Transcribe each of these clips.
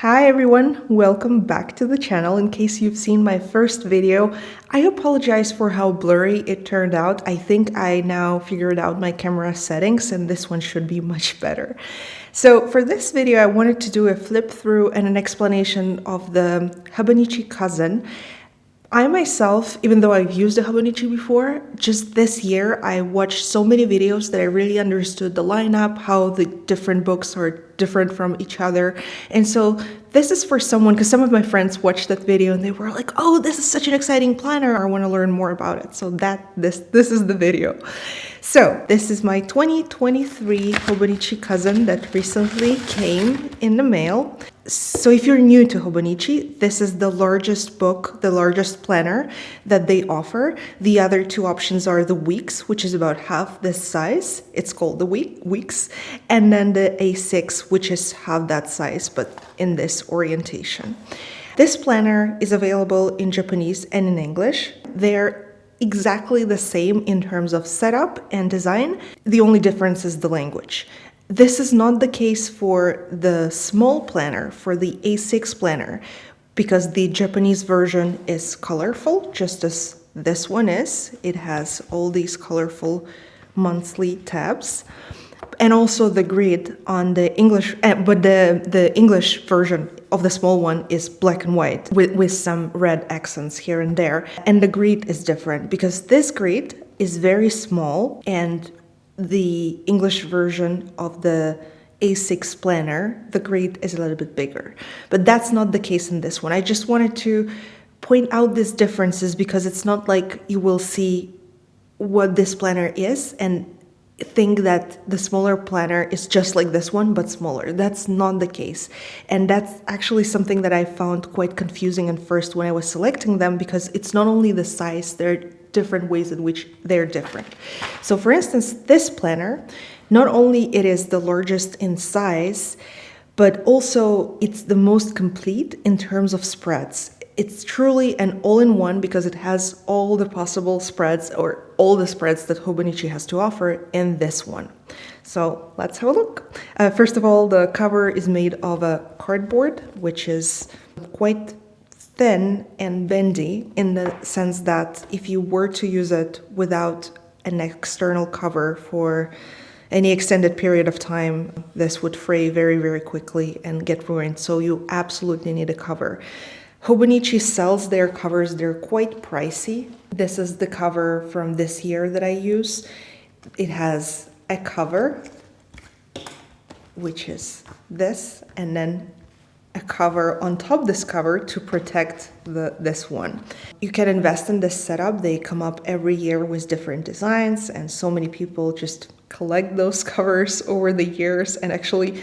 Hi everyone, welcome back to the channel. In case you've seen my first video, I apologize for how blurry it turned out. I think I now figured out my camera settings and this one should be much better. So for this video, I wanted to do a flip through and an explanation of the Hobonichi Cousin. I myself, even though I've used a Hobonichi before, just this year I watched so many videos that I really understood the lineup, how the different books are different from each other. And so this is for someone, because some of my friends watched that video and they were like, oh, this is such an exciting planner, I want to learn more about it. So this is the video. So this is my 2023 Hobonichi Cousin that recently came in the mail. So if you're new to Hobonichi, this is the largest book, the largest planner that they offer. The other two options are the Weeks, which is about half this size. It's called the Weeks. And then the A6, which is half that size, but in this orientation. This planner is available in Japanese and in English. They're exactly the same in terms of setup and design. The only difference is the language. This is not the case for the small planner, for the A6 planner, because the Japanese version is colorful, just as this one is. It has all these colorful monthly tabs. And also the grid on the English, but the English version of the small one is black and white with some red accents here and there. And the grid is different because this grid is very small and the English version of the A6 planner, the grid is a little bit bigger. But that's not the case in this one. I just wanted to point out these differences because it's not like you will see what this planner is and think that the smaller planner is just like this one but smaller. That's not the case, and that's actually something that I found quite confusing at first when I was selecting them, because it's not only the size, there are different ways in which they're different. So for instance, this planner, not only it is the largest in size, but also it's the most complete in terms of spreads. It's truly an all-in-one because it has all the possible spreads, or all the spreads that Hobonichi has to offer in this one. So let's have a look. First of all, the cover is made of a cardboard, which is quite thin and bendy in the sense that if you were to use it without an external cover for any extended period of time, this would fray very, very quickly and get ruined. So you absolutely need a cover. Hobonichi sells their covers, they're quite pricey. This is the cover from this year that I use. It has a cover, which is this, and then a cover on top of this cover to protect this one. You can invest in this setup. They come up every year with different designs, and so many people just collect those covers over the years. And actually,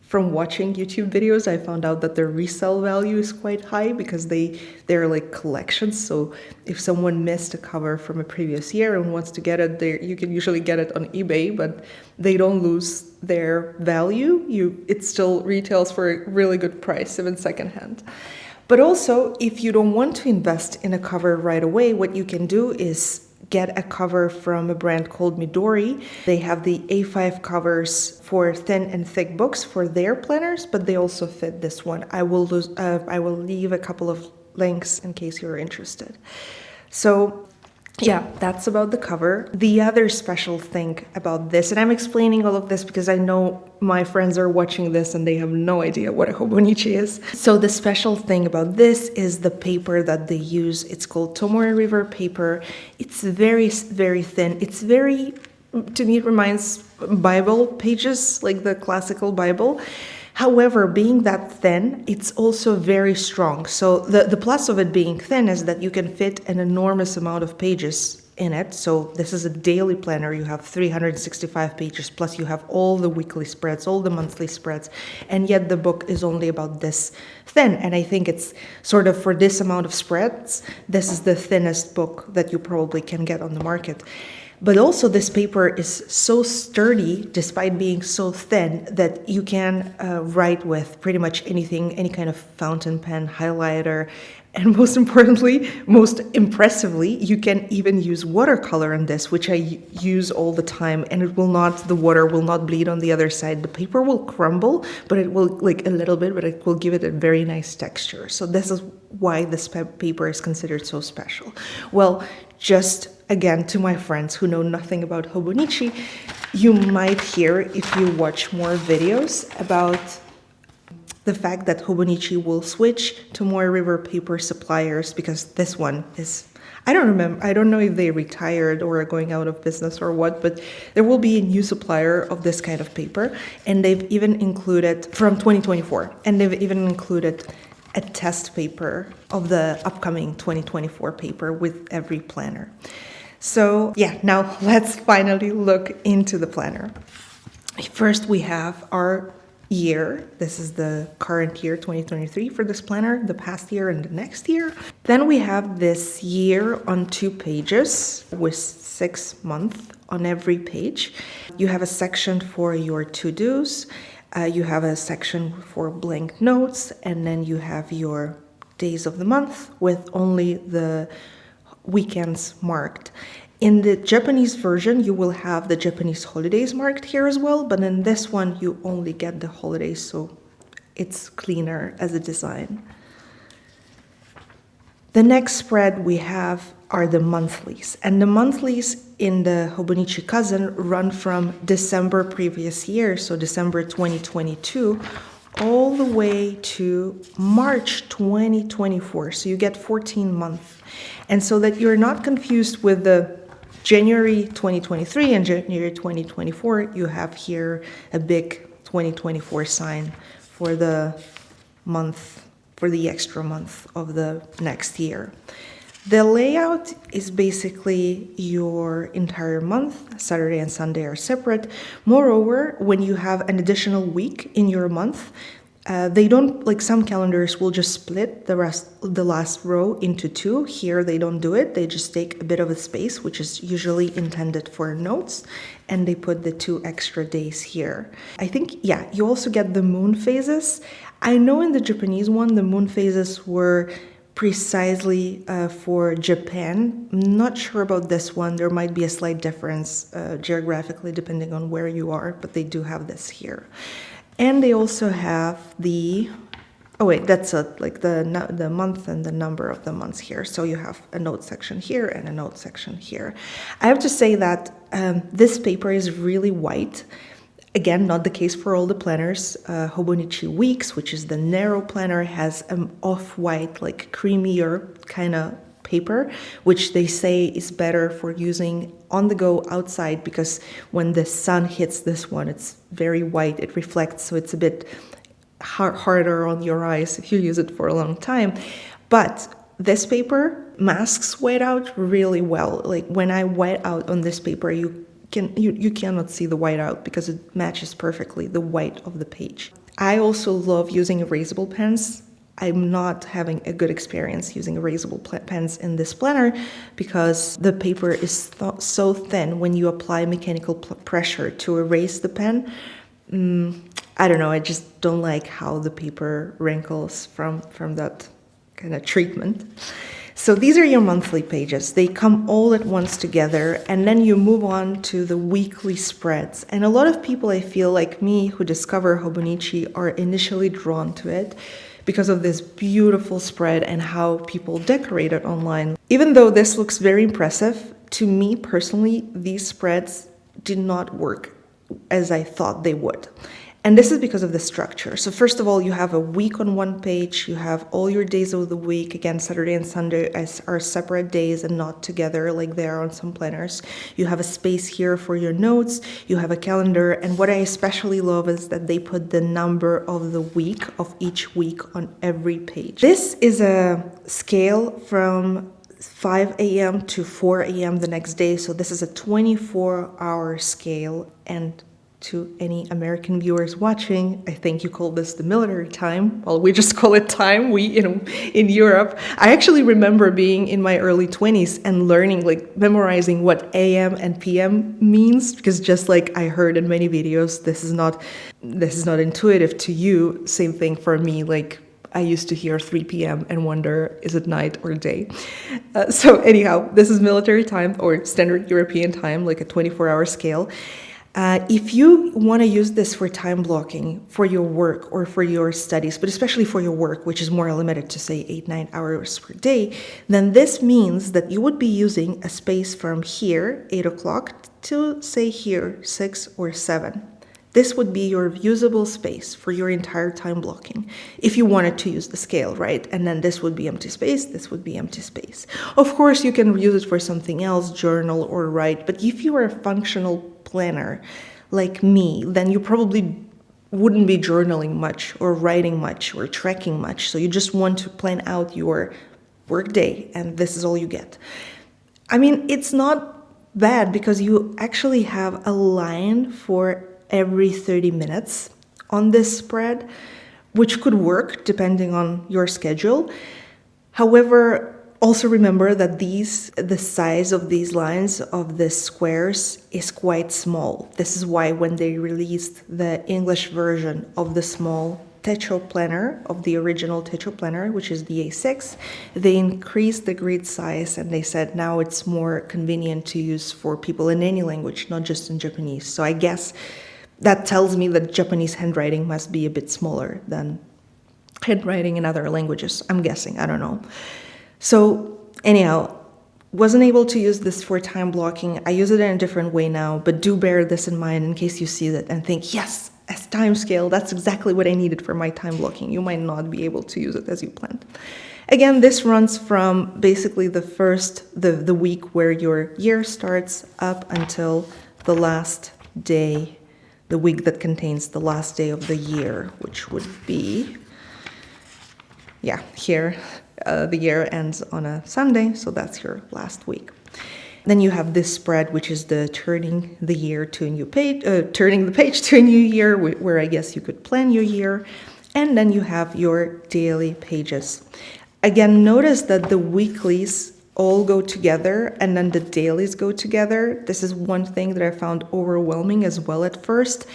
from watching YouTube videos, I found out that their resale value is quite high because they're like collections. So if someone missed a cover from a previous year and wants to get it, you can usually get it on eBay, but they don't lose their value. It still retails for a really good price, even secondhand. But also, if you don't want to invest in a cover right away, what you can do is get a cover from a brand called Midori. They have the A5 covers for thin and thick books for their planners, but they also fit this one. I will leave a couple of links in case you're interested. So yeah, that's about the cover. The other special thing about this, and I'm explaining all of this because I know my friends are watching this and they have no idea what a Hobonichi is. So the special thing about this is the paper that they use. It's called Tomoe River paper. It's very, very thin. It's very, to me, it reminds Bible pages, like the classical Bible. However, being that thin, it's also very strong. So the plus of it being thin is that you can fit an enormous amount of pages in it. So this is a daily planner. You have 365 pages, plus you have all the weekly spreads, all the monthly spreads, and yet the book is only about this thin. And I think it's sort of, for this amount of spreads, this is the thinnest book that you probably can get on the market. But also this paper is so sturdy, despite being so thin, that you can write with pretty much anything, any kind of fountain pen, highlighter, and most importantly, most impressively, you can even use watercolor on this, which I use all the time, and the water will not bleed on the other side. The paper will crumble, but it will, like a little bit, but it will give it a very nice texture. So this is why this paper is considered so special. Well, just again, to my friends who know nothing about Hobonichi, you might hear, if you watch more videos, about the fact that Hobonichi will switch to more river paper suppliers, because this one is, I don't know if they retired or are going out of business or what, but there will be a new supplier of this kind of paper, and they've even included, from 2024, and they've even included a test paper of the upcoming 2024 paper with every planner. So yeah, now let's finally look into the planner. First, we have our year. This is the current year, 2023, for this planner, the past year and the next year. Then we have this year on 2 pages with 6 months on every page. You have a section for your to-dos, you have a section for blank notes, and then you have your days of the month with only the weekends marked. In the Japanese version, you will have the Japanese holidays marked here as well, but in this one, you only get the holidays, so it's cleaner as a design. The next spread we have are the monthlies, and the monthlies in the Hobonichi Cousin run from December previous year, so December 2022, all the way to March 2024, so you get 14 months. And so that you're not confused with the January 2023 and January 2024, you have here a big 2024 sign for the month, for the extra month of the next year. The layout is basically your entire month. Saturday and Sunday are separate. Moreover, when you have an additional week in your month, they don't, like some calendars will just split the last row into 2. Here they don't do it. They just take a bit of a space, which is usually intended for notes, and they put the 2 extra days here. I think, yeah, you also get the moon phases. I know in the Japanese one, the moon phases were precisely for Japan. I'm not sure about this one. There might be a slight difference geographically depending on where you are, but they do have this here. And they also have the, oh wait, that's like the month and the number of the months here. So you have a note section here and a note section here. I have to say that this paper is really white. Again, not the case for all the planners. Hobonichi Weeks, which is the narrow planner, has an off-white, like creamier kind of paper, which they say is better for using on the go outside, because when the sun hits this one, it's very white, it reflects, so it's a bit harder on your eyes if you use it for a long time. But this paper masks whiteout really well. Like when I white out on this paper, you cannot see the whiteout because it matches perfectly the white of the page. I also love using erasable pens. I'm not having a good experience using erasable pens in this planner because the paper is so thin when you apply mechanical pressure to erase the pen. I don't know, I just don't like how the paper wrinkles from that kind of treatment. So these are your monthly pages. They come all at once together, and then you move on to the weekly spreads. And a lot of people, I feel like me, who discover Hobonichi are initially drawn to it because of this beautiful spread and how people decorate it online. Even though this looks very impressive, to me personally, these spreads did not work as I thought they would. And this is because of the structure. So first of all, you have a week on one page, you have all your days of the week, again, Saturday and Sunday are separate days and not together like they are on some planners. You have a space here for your notes, you have a calendar, and what I especially love is that they put the number of the week, of each week on every page. This is a scale from 5 a.m. to 4 a.m. the next day, so this is a 24-hour scale, and To any American viewers watching, I think you call this the military time. Well, we just call it time. In Europe, I actually remember being in my early 20s and learning, like memorizing what AM and PM means, because just like I heard in many videos, this is not intuitive to you. Same thing for me. Like I used to hear 3 p.m. and wonder, is it night or day? So anyhow, this is military time or standard European time, like a 24-hour scale. If you want to use this for time blocking for your work or for your studies, but especially for your work, which is more limited to say 8-9 hours per day, then this means that you would be using a space from here, 8 o'clock, to say here, 6 or 7. This would be your usable space for your entire time blocking, if you wanted to use the scale, right? And then this would be empty space, this would be empty space. Of course, you can use it for something else, journal or write, but if you are a functional planner like me, then you probably wouldn't be journaling much or writing much or tracking much. So you just want to plan out your work day, and this is all you get. I mean, it's not bad because you actually have a line for every 30 minutes on this spread, which could work depending on your schedule. However, also remember that the size of these lines, of the squares, is quite small. This is why when they released the English version of the small Techo planner, of the original Techo planner, which is the A6, they increased the grid size and they said now it's more convenient to use for people in any language, not just in Japanese. So I guess that tells me that Japanese handwriting must be a bit smaller than handwriting in other languages. I'm guessing, I don't know. So anyhow, wasn't able to use this for time blocking. I use it in a different way now, but do bear this in mind in case you see that and think, yes, as time scale, that's exactly what I needed for my time blocking. You might not be able to use it as you planned. Again, this runs from basically the week where your year starts up until the last day, the week that contains the last day of the year, which would be, here. The year ends on a Sunday, so that's your last week. Then you have this spread, which is the turning the page to a new year, where I guess you could plan your year. And then you have your daily pages. Again, notice that the weeklies all go together and then the dailies go together. This is one thing that I found overwhelming as well at first.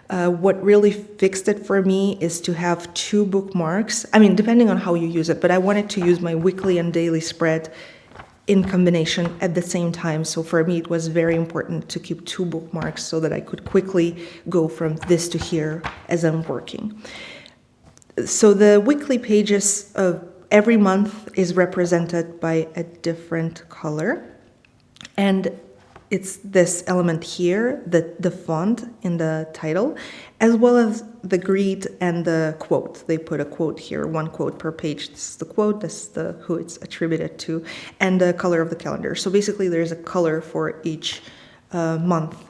What really fixed it for me is to have 2 bookmarks. I mean, depending on how you use it, but I wanted to use my weekly and daily spread in combination at the same time. So for me, it was very important to keep 2 bookmarks so that I could quickly go from this to here as I'm working. So the weekly pages of every month is represented by a different color. And it's this element here, the font in the title, as well as the grid and the quote. They put a quote here, 1 quote per page. This is the quote, this is who it's attributed to, and the color of the calendar. So basically there's a color for each month.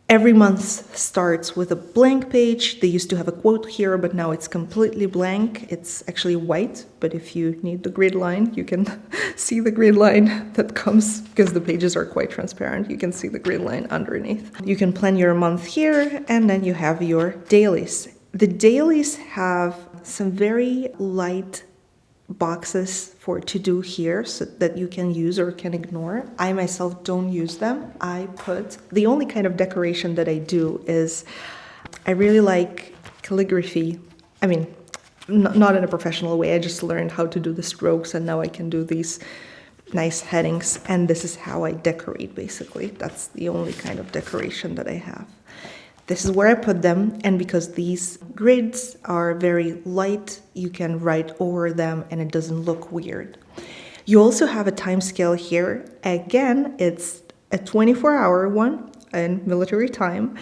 Every month starts with a blank page. They used to have a quote here, but now it's completely blank. It's actually white, but if you need the grid line, you can see the grid line that comes, because the pages are quite transparent. You can see the grid line underneath. You can plan your month here, and then you have your dailies. The dailies have some very light boxes for to do here so that you can use or can ignore. I myself don't use them. The only kind of decoration that I do is I really like calligraphy. I mean, not in a professional way. I just learned how to do the strokes and now I can do these nice headings, and this is how I decorate basically. That's the only kind of decoration that I have. This is where I put them, and because these grids are very light, you can write over them and it doesn't look weird. You also have a time scale here. Again, it's a 24-hour one in military time,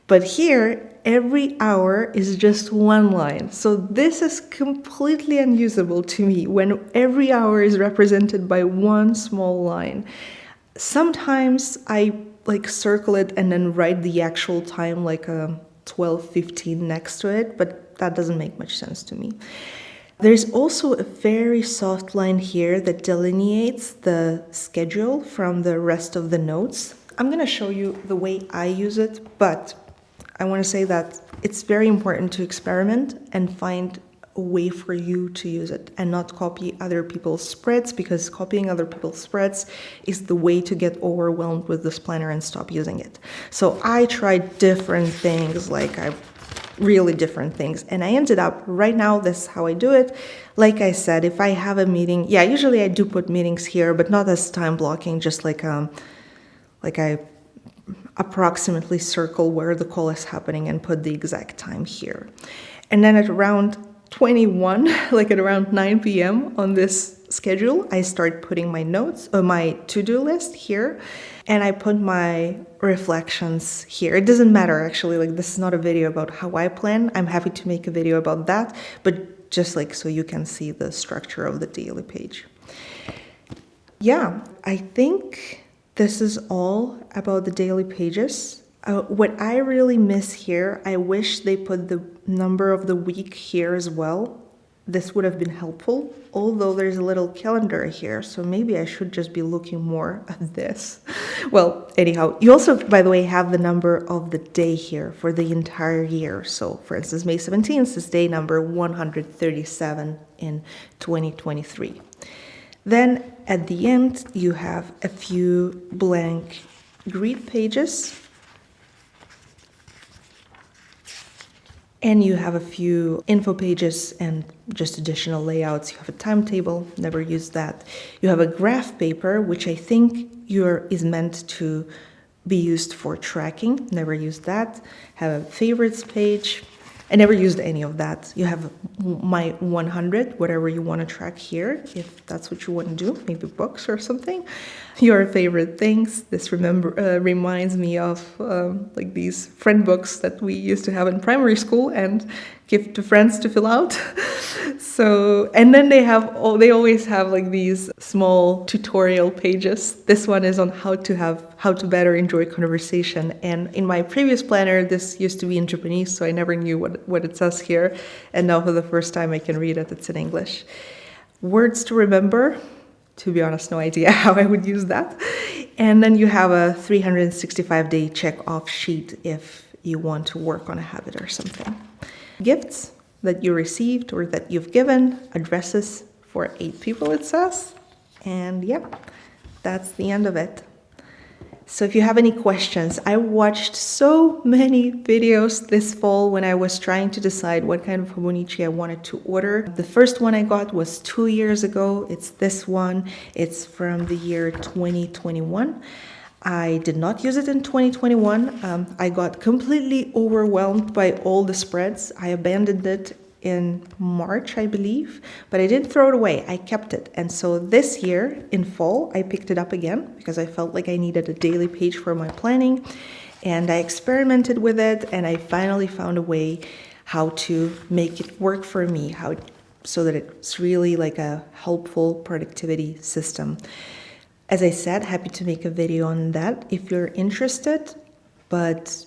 but here every hour is just 1 line. So this is completely unusable to me when every hour is represented by 1 small line. Sometimes I circle it and then write the actual time like a 12:15 next to it, but that doesn't make much sense to me. There's also a very soft line here that delineates the schedule from the rest of the notes. I'm going to show you the way I use it, but I want to say that it's very important to experiment and find a way for you to use it and not copy other people's spreads, because copying other people's spreads is the way to get overwhelmed with this planner and stop using it. So I tried different things, really different things, and I ended up right now, this is how I do it. Like I said, if I have a meeting, usually I do put meetings here, but not as time blocking, just like I approximately circle where the call is happening and put the exact time here. And then at around 21, like at around 9 p.m. on this schedule, I start putting my notes, my to-do list here, and I put my reflections here. It doesn't matter, actually, this is not a video about how I plan. I'm happy to make a video about that, but just so you can see the structure of the daily page. Yeah, I think this is all about the daily pages. What I really miss here, I wish they put the number of the week here as well. This would have been helpful, although there's a little calendar here, so maybe I should just be looking more at this. Well, anyhow, you also, by the way, have the number of the day here for the entire year. So, for instance, May 17th is day number 137 in 2023. Then at the end, you have a few blank grid pages. And you have a few info pages and just additional layouts. You have a timetable, never used that. You have a graph paper, which I think is meant to be used for tracking, never used that. Have a favorites page. I never used any of that. You have my 100, whatever you want to track here, if that's what you want to do, maybe books or something. Your favorite things. This reminds me of these friend books that we used to have in primary school and give to friends to fill out. So, and then they always have these small tutorial pages. This one is on how to better enjoy conversation. And in my previous planner, this used to be in Japanese, so I never knew what it says here. And now for the first time I can read it, it's in English. Words to remember. To be honest, no idea how I would use that. And then you have a 365-day check-off sheet if you want to work on a habit or something. Gifts that you received or that you've given, addresses for 8 people, it says. And yeah, that's the end of it. So if you have any questions, I watched so many videos this fall when I was trying to decide what kind of Hobonichi I wanted to order. The first one I got was 2 years ago. It's this one. It's from the year 2021. I did not use it in 2021. I got completely overwhelmed by all the spreads. I abandoned it in March, I believe, but I didn't throw it away. I kept it. And so this year in fall, I picked it up again because I felt like I needed a daily page for my planning. And I experimented with it, and I finally found a way how to make it work for me, so that it's really like a helpful productivity system. As I said, happy to make a video on that if you're interested, but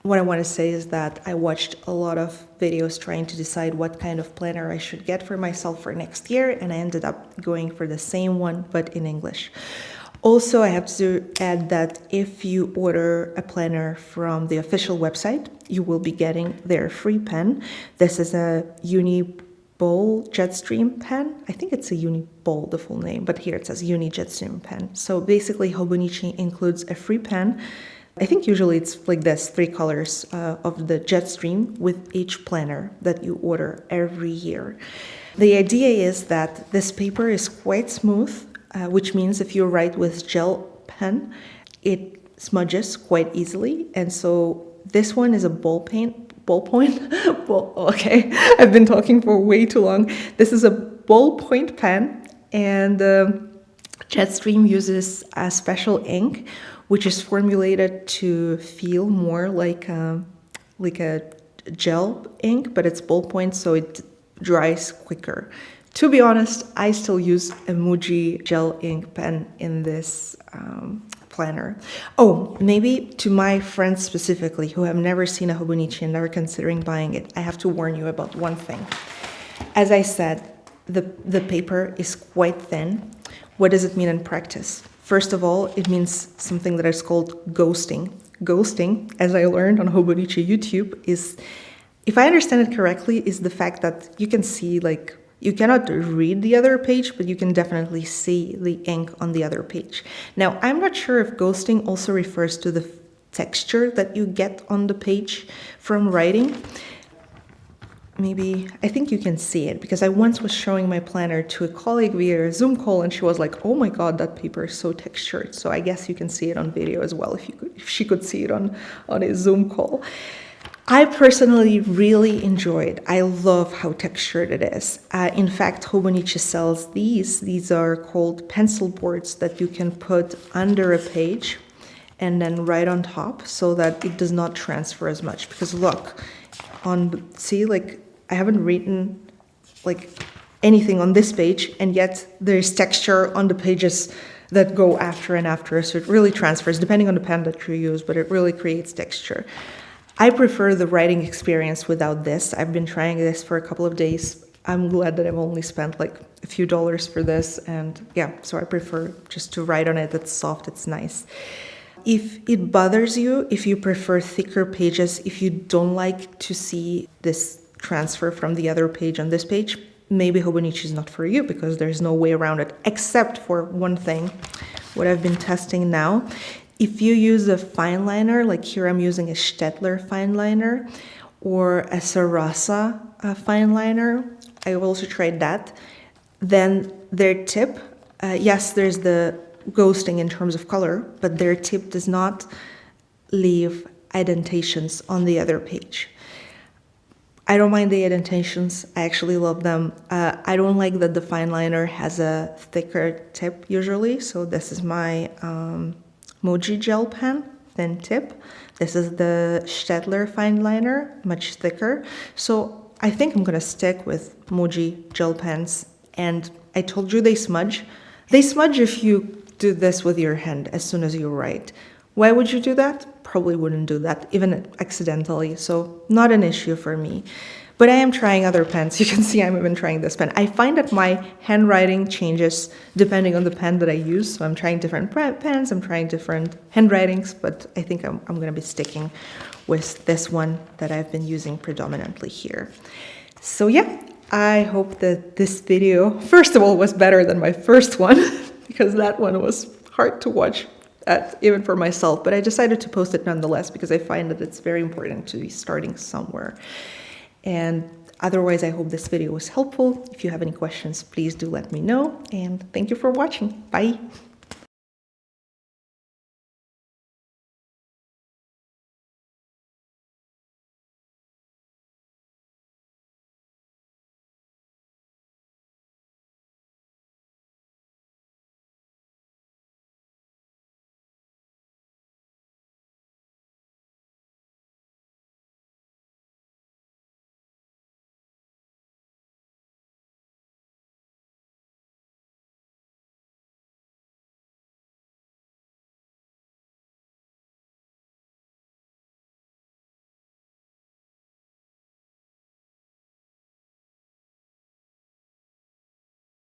what I want to say is that I watched a lot of videos trying to decide what kind of planner I should get for myself for next year, and I ended up going for the same one, but in English. Also, I have to add that if you order a planner from the official website, you will be getting their free pen. This is a Uni-Bowl Jetstream pen. I think it's a Uni-Bowl, the full name, but here it says Uni Jetstream pen. So basically, Hobonichi includes a free pen. I think usually it's like this, 3 colors of the Jetstream with each planner that you order every year. The idea is that this paper is quite smooth, which means if you write with gel pen, it smudges quite easily. And so this one is a ballpoint. Okay, I've been talking for way too long. This is a ballpoint pen, and Jetstream uses a special ink, which is formulated to feel more like a gel ink, but it's ballpoint, so it dries quicker. To be honest, I still use a Muji gel ink pen in this planner. Oh, maybe to my friends specifically who have never seen a Hobonichi and never considering buying it, I have to warn you about one thing. As I said, the paper is quite thin. What does it mean in practice? First of all, it means something that is called ghosting. ghosting, as I learned on Hobonichi YouTube, is, if I understand it correctly, is the fact that you can see, like, you cannot read the other page, but you can definitely see the ink on the other page. Now, I'm not sure if ghosting also refers to the texture that you get on the page from writing. Maybe, I think you can see it, because I once was showing my planner to a colleague via a Zoom call, and she was like, oh my God, that paper is so textured. So I guess you can see it on video as well, if she could see it on a Zoom call. I personally really enjoyed. I love how textured it is. In fact, Hobonichi sells these. These are called pencil boards that you can put under a page and then right on top, so that it does not transfer as much. Because look, see, like, I haven't written like anything on this page, and yet there's texture on the pages that go after and after. So it really transfers, depending on the pen that you use, but it really creates texture. I prefer the writing experience without this. I've been trying this for a couple of days. I'm glad that I've only spent like a few dollars for this, and yeah, so I prefer just to write on it. It's soft, it's nice. If it bothers you, if you prefer thicker pages, if you don't like to see this transfer from the other page on this page, maybe Hobonichi is not for you, because there's no way around it, except for one thing, what I've been testing now. If you use a fine liner, like here I'm using a Staedtler fine liner or a Sarasa fine liner, I also tried that, then their tip, yes, there's the ghosting in terms of color, but their tip does not leave indentations on the other page. I don't mind the indentations. I actually love them. I don't like that the fine liner has a thicker tip usually, so this is my Moji gel pen, thin tip. This is the Staedtler fine liner, much thicker. So I think I'm gonna stick with Moji gel pens. And I told you they smudge. They smudge if you do this with your hand as soon as you write. Why would you do that? Probably wouldn't do that, even accidentally. So not an issue for me. But I am trying other pens. You can see I'm even trying this pen. I find that my handwriting changes depending on the pen that I use. So I'm trying different pens, I'm trying different handwritings, but I think I'm going to be sticking with this one that I've been using predominantly here. So yeah, I hope that this video, first of all, was better than my first one, because that one was hard to watch, even for myself. But I decided to post it nonetheless, because I find that it's very important to be starting somewhere. And otherwise, I hope this video was helpful. If you have any questions, please do let me know. And thank you for watching. Bye.